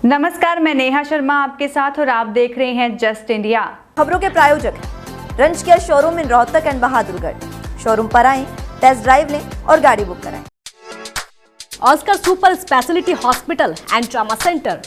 नमस्कार, मैं नेहा शर्मा आपके साथ और आप देख रहे हैं जस्ट इंडिया। खबरों के प्रायोजक हैं रंज care showroom in Rohtak and Bahadurgarh. Showroom पर आएं, टेस्ट ड्राइव लें और गाड़ी बुक कराएं। Oscar super speciality hospital and trauma centre.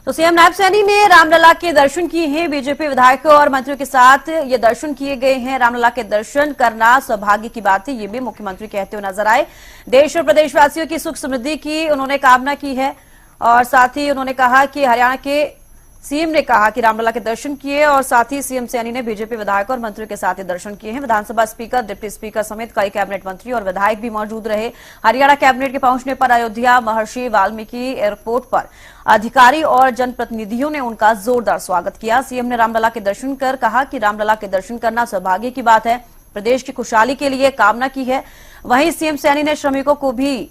तो सीएम नायब सैनी ने रामलला के दर्शन किए हैं। बीजेपी विधायकों और मंत्रियों के साथ ये दर्शन किए गए हैं। रामलला के दर्शन करना सौभाग्य की बात है, ये भी मुख्यमंत्री कहते हुए नजर आए। देश और प्रदेशवासियों की सुख समृद्धि की उन्होंने कामना की है और साथ ही उन्होंने कहा कि हरियाणा के सीएम ने कहा कि रामलला के दर्शन किए और साथ ही सीएम सैनी ने बीजेपी विधायकों और मंत्रियों के साथ ये दर्शन किए हैं। विधानसभा स्पीकर, डिप्टी स्पीकर समेत कई कैबिनेट मंत्री और विधायक भी मौजूद रहे। हरियाणा कैबिनेट के पहुंचने पर अयोध्या महर्षि वाल्मीकि एयरपोर्ट पर अधिकारी और जनप्रतिनिधियों ने उनका जोरदार स्वागत किया। सीएम ने रामलला के दर्शन कर कहा कि रामलला के दर्शन करना सौभाग्य की बात है, प्रदेश की खुशहाली के लिए कामना की है। वहीं सीएम सैनी ने श्रमिकों को भी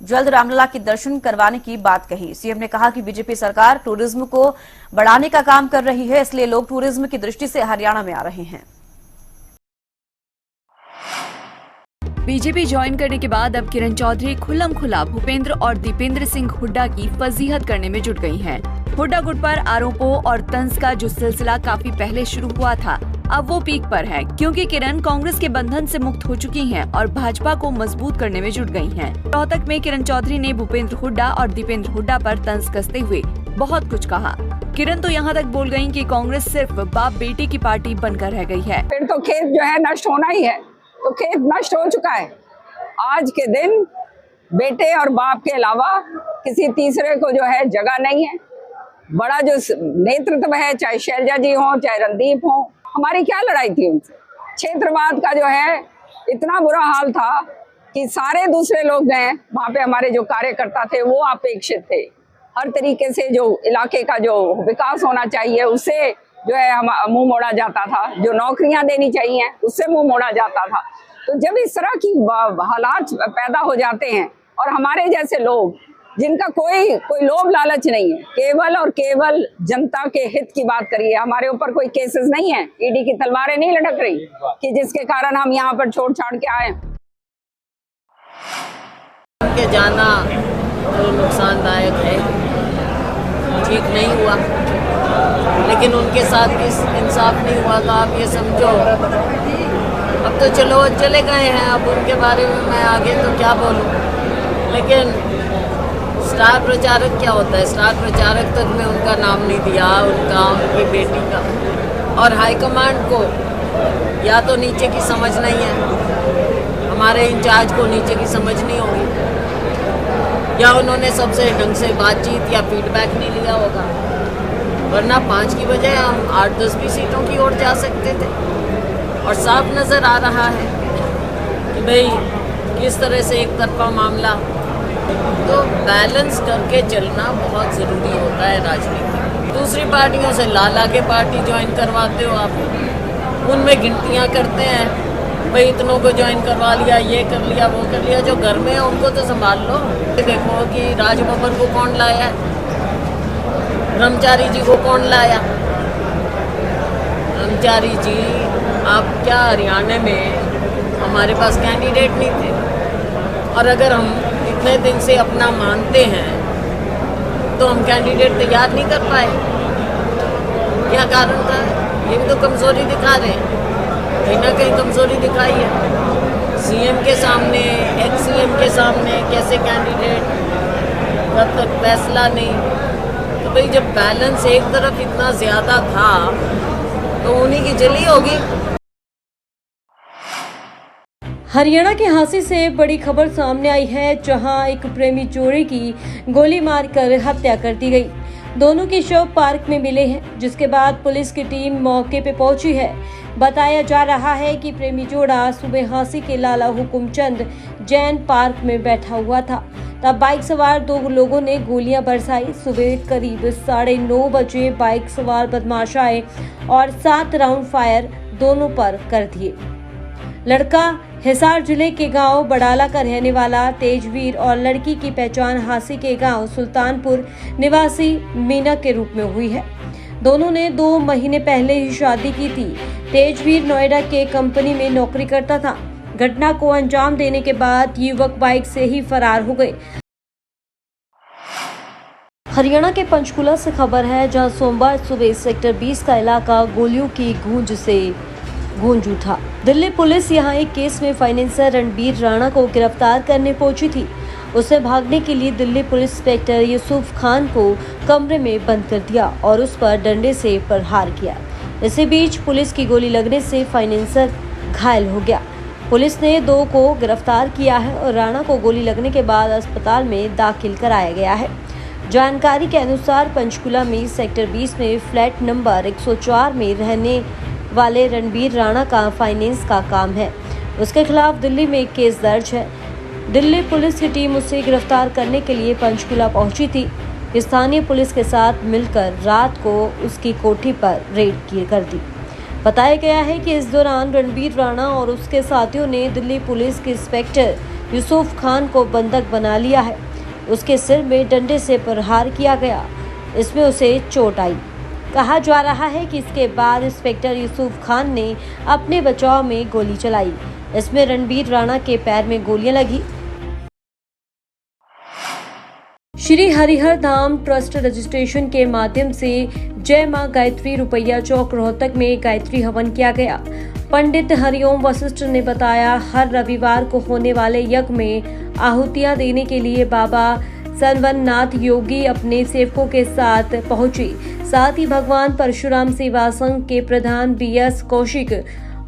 जल्द रामलला के दर्शन करवाने की बात कही। सीएम ने कहा कि बीजेपी सरकार टूरिज्म को बढ़ाने का काम कर रही है, इसलिए लोग टूरिज्म की दृष्टि से हरियाणा में आ रहे हैं। बीजेपी ज्वाइन करने के बाद अब किरण चौधरी खुल्लम खुला भूपेंद्र और दीपेंद्र सिंह हुड्डा की फजीहत करने में जुट गई हैं। हुड्डा गुट पर आरोपों और तंज का जो सिलसिला काफी पहले शुरू हुआ था, अब वो पीक पर है, क्योंकि किरण कांग्रेस के बंधन से मुक्त हो चुकी हैं और भाजपा को मजबूत करने में जुट गई हैं। रोहतक में किरण चौधरी ने भूपेंद्र हुड्डा और दीपेंद्र हुड्डा पर तंज कसते हुए बहुत कुछ कहा। किरण तो यहाँ तक बोल गयी कि कांग्रेस सिर्फ बाप बेटी की पार्टी बनकर रह गई है। फिर तो खेत जो है नष्ट होना ही है, तो खेत नष्ट हो चुका है। आज के दिन बेटे और बाप के अलावा किसी तीसरे को जो है जगह नहीं है। बड़ा जो नेतृत्व है, चाहे शैलजा जी हो चाहे रणदीप हो, हमारी क्या लड़ाई थी उनसे। क्षेत्रवाद का जो है इतना बुरा हाल था कि सारे दूसरे लोग गए वहाँ पे, हमारे जो कार्यकर्ता थे वो अपेक्षित थे। हर तरीके से जो इलाके का जो विकास होना चाहिए उससे जो है हम मुंह मोड़ा जाता था, जो नौकरियां देनी चाहिए उससे मुंह मोड़ा जाता था। तो जब इस तरह की हालात पैदा हो जाते हैं और हमारे जैसे लोग जिनका कोई लोभ लालच नहीं है, केवल और केवल जनता के हित की बात करिए। हमारे ऊपर कोई केसेस नहीं है, ईडी की तलवारें नहीं लटक रही कि जिसके कारण हम यहाँ पर छोड़ छाड़ के आए। उनके जाना तो नुकसानदायक है, ठीक नहीं हुआ, लेकिन उनके साथ भी इंसाफ नहीं हुआ। तो आप ये समझो, अब तो चलो चले गए हैं, अब उनके बारे में मैं आगे तो क्या बोलूं। लेकिन स्टार प्रचारक क्या होता है? स्टार प्रचारक तक में उनका नाम नहीं दिया, उनकी बेटी का। और हाईकमांड को या तो नीचे की समझ नहीं है, हमारे इंचार्ज को नीचे की समझ नहीं होगी, या उन्होंने सबसे ढंग से बातचीत या फीडबैक नहीं लिया होगा। वरना 5 की बजाय हम 8-10 भी सीटों की ओर जा सकते थे। और साफ नज़र आ रहा है कि भाई किस तरह से एक तरफा मामला। तो बैलेंस करके चलना बहुत ज़रूरी होता है राजनीति। दूसरी पार्टियों से ला के पार्टी ज्वाइन करवाते हो आप, उनमें गिनतियाँ करते हैं, भाई इतनों को ज्वाइन करवा लिया, ये कर लिया, वो कर लिया। जो घर में है उनको तो संभाल लो। देखो कि राजभवन को कौन लाया, ब्रह्मचारी जी को कौन लाया। ब्रह्मचारी जी, आप क्या हरियाणा में हमारे पास कैंडिडेट नहीं थे? और अगर हम इतने दिन से अपना मानते हैं तो हम कैंडिडेट तैयार नहीं कर पाए, क्या कारण था? ये भी तो कमज़ोरी दिखा रहे हैं, कहीं ना कहीं कमज़ोरी दिखाई है। सीएम के सामने, एक्स सीएम के सामने कैसे कैंडिडेट, तब तक फैसला नहीं। तो भाई जब बैलेंस एक तरफ इतना ज़्यादा था तो उन्हीं की जली होगी। हरियाणा के हांसी से बड़ी खबर सामने आई है, जहां एक प्रेमी जोड़े की गोली मारकर हत्या कर दी गई। दोनों के शव पार्क में मिले हैं, जिसके बाद पुलिस की टीम मौके पे पहुंची है। बताया जा रहा है कि प्रेमी जोड़ा सुबह हांसी के लाला हुकुमचंद जैन पार्क में बैठा हुआ था, तब बाइक सवार 2 लोगों ने गोलियां बरसाई। सुबह करीब 9:30 बजे बाइक सवार बदमाश आए और 7 राउंड फायर दोनों पर कर दिए। लड़का हिसार जिले के गांव बड़ाला का रहने वाला तेजवीर और लड़की की पहचान हांसी के गांव सुल्तानपुर निवासी मीना के रूप में हुई है। दोनों ने 2 महीने पहले ही शादी की थी। तेजवीर नोएडा के कंपनी में नौकरी करता था। घटना को अंजाम देने के बाद युवक बाइक से ही फरार हो गए। हरियाणा के पंचकुला से खबर है, जहां सोमवार सुबह सेक्टर 20 का इलाका गोलियों की गूंज से गूंज उठा। दिल्ली पुलिस यहां एक केस में फाइनेंसर रणबीर राणा को गिरफ्तार करने पहुंची थी। उसे भागने के लिए दिल्ली पुलिस इंस्पेक्टर यूसुफ खान को कमरे में बंद कर दिया और उस पर डंडे से प्रहार किया। इसी बीच पुलिस की गोली लगने से फाइनेंसर घायल हो गया। पुलिस ने 2 को गिरफ्तार किया है और राणा को गोली लगने के बाद अस्पताल में दाखिल कराया गया है। जानकारी के अनुसार पंचकुला में सेक्टर 20 में फ्लैट नंबर 104 में रहने वाले रणबीर राणा का फाइनेंस का काम है। उसके खिलाफ दिल्ली में एक केस दर्ज है। दिल्ली पुलिस की टीम उसे गिरफ्तार करने के लिए पंचकुला पहुंची थी। स्थानीय पुलिस के साथ मिलकर रात को उसकी कोठी पर रेड कर दी। बताया गया है कि इस दौरान रणबीर राणा और उसके साथियों ने दिल्ली पुलिस के इंस्पेक्टर यूसुफ खान को बंधक बना लिया है। उसके सिर में डंडे से प्रहार किया गया। इसमें उसे चोट आई। कहा जा रहा है कि इसके बाद इंस्पेक्टर यूसुफ खान ने अपने बचाव में गोली चलाई। इसमें रणबीर राणा के पैर में गोलियां लगी। श्री हरिहर धाम ट्रस्ट रजिस्ट्रेशन के माध्यम से जय मां गायत्री रुपैया चौक रोहतक में गायत्री हवन किया गया। पंडित हरिओम वशिष्ठ ने बताया, हर रविवार को होने वाले यज्ञ में आहुतियां देने के लिए बाबा सनवननाथ योगी अपने सेवकों के साथ पहुंचे। साथ ही भगवान परशुराम सेवा संघ के प्रधान BS कौशिक,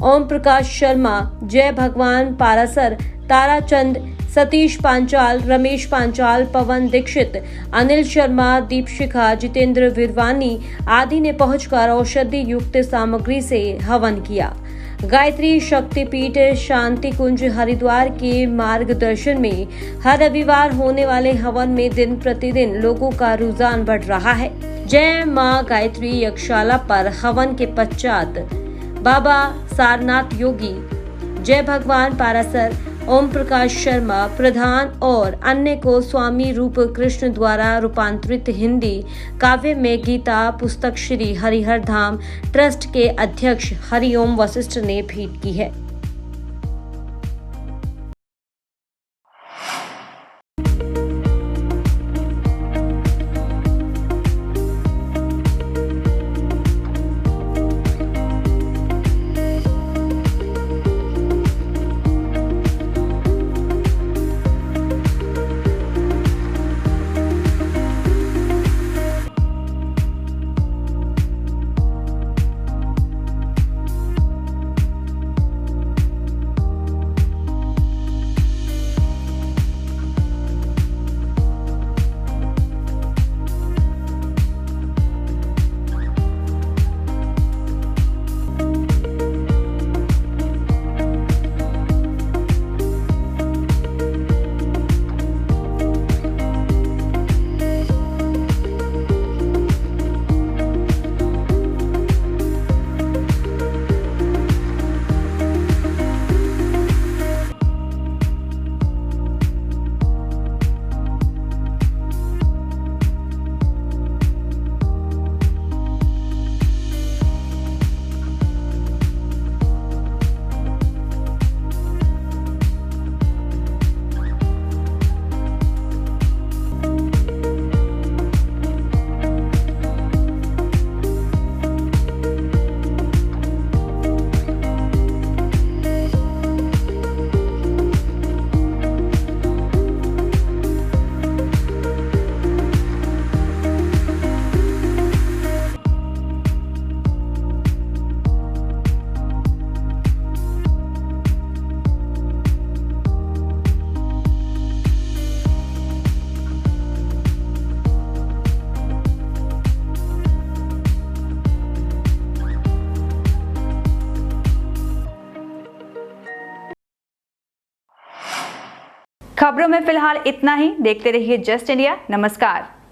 ओम प्रकाश शर्मा, जय भगवान पारासर, ताराचंद, सतीश पांचाल, रमेश पांचाल, पवन दीक्षित, अनिल शर्मा, दीपशिखा, जितेंद्र विरवानी आदि ने पहुंचकर औषधि युक्त सामग्री से हवन किया। गायत्री शक्तिपीठ शांति कुंज हरिद्वार के मार्गदर्शन में हर रविवार होने वाले हवन में दिन प्रतिदिन लोगों का रुझान बढ़ रहा है। जय मां गायत्री यज्ञशाला पर हवन के पश्चात बाबा सारनाथ योगी, जय भगवान पारासर, ओम प्रकाश शर्मा प्रधान और अन्य को स्वामी रूप कृष्ण द्वारा रूपांतरित हिंदी काव्य में गीता पुस्तक श्री हरिहर धाम ट्रस्ट के अध्यक्ष हरिओम वशिष्ठ ने भेंट की है। खबरों में फिलहाल इतना ही। देखते रहिए जस्ट इंडिया। नमस्कार।